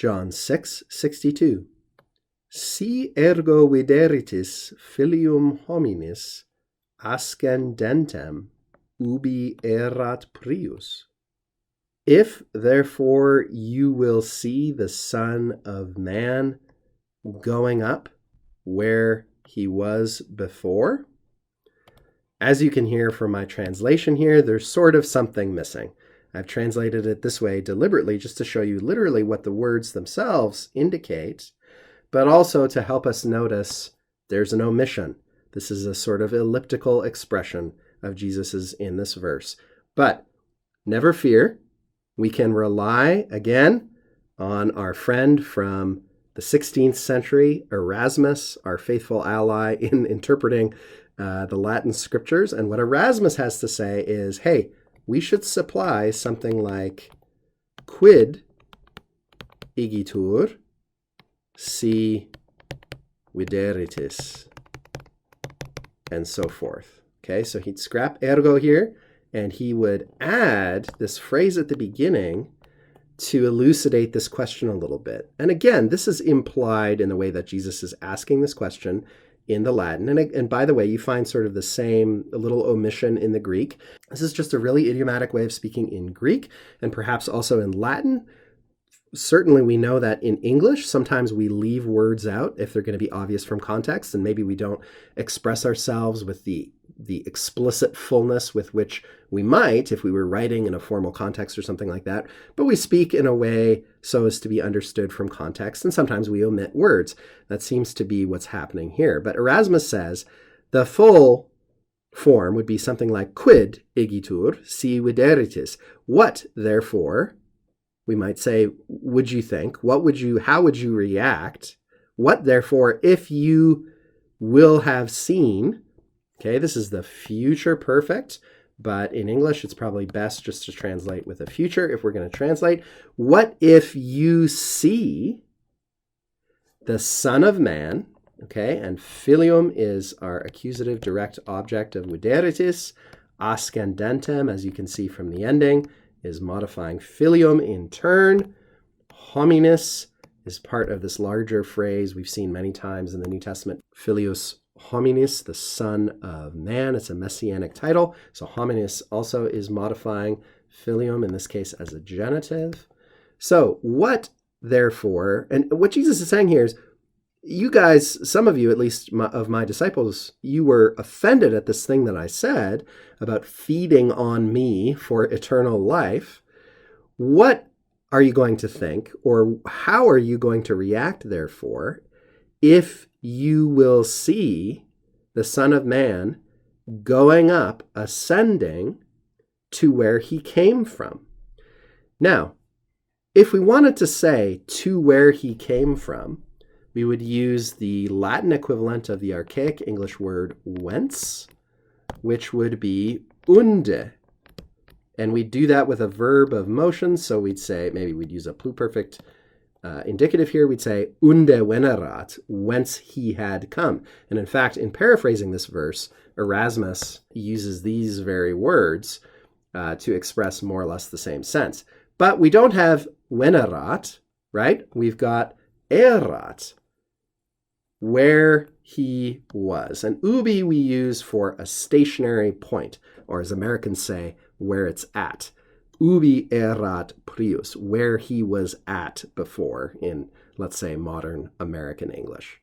John 6:62. Si ergo videritis filium hominis ascendentem ubi erat prius. If therefore you will see the Son of Man going up where he was before. As you can hear from my translation here, there's sort of something missing. I've translated it this way deliberately just to show you literally what the words themselves indicate, but also to help us notice there's an omission. This is a sort of elliptical expression of Jesus's in this verse. But never fear, we can rely again on our friend from the 16th century, Erasmus, our faithful ally in interpreting the Latin scriptures. And what Erasmus has to say is, hey, we should supply something like quid igitur si videritis, and so forth. Okay, so he'd scrap ergo here, and he would add this phrase at the beginning to elucidate this question a little bit. And again, this is implied in the way that Jesus is asking this question in the Latin. And by the way, you find sort of the same little omission in the Greek. This is just a really idiomatic way of speaking in Greek and perhaps also in Latin. Certainly we know that in English, sometimes we leave words out if they're going to be obvious from context, and maybe we don't express ourselves with the explicit fullness with which we might if we were writing in a formal context or something like that. But we speak in a way so as to be understood from context, and sometimes we omit words. That seems to be what's happening here. But Erasmus says the full form would be something like quid igitur si videritis. What, therefore, we might say, would you think? How would you react? What, therefore, if you will have seen? Okay, this is the future perfect, but in English, it's probably best just to translate with a future if we're going to translate. What if you see the Son of Man? Okay, and filium is our accusative direct object of videritis. Ascendentem, as you can see from the ending, is modifying filium in turn. Hominis is part of this larger phrase we've seen many times in the New Testament. Filius hominis, the Son of Man. It's a messianic title. So hominis also is modifying filium, in this case as a genitive. So what, therefore, and what Jesus is saying here is, you guys, some of you, at least of my disciples, you were offended at this thing that I said about feeding on me for eternal life. What are you going to think, or how are you going to react, therefore, if you will see the Son of Man going up, ascending to where he came from? Now, if we wanted to say to where he came from, we would use the Latin equivalent of the archaic English word whence, which would be unde. And we'd do that with a verb of motion. So we'd say, maybe we'd use a pluperfect indicative here. We'd say unde venerat, whence he had come. And in fact, in paraphrasing this verse, Erasmus uses these very words to express more or less the same sense. But we don't have venerat, right? We've got erat, where he was. And ubi we use for a stationary point, or as Americans say, where it's at. Ubi erat prius, where he was at before in, let's say, modern American English.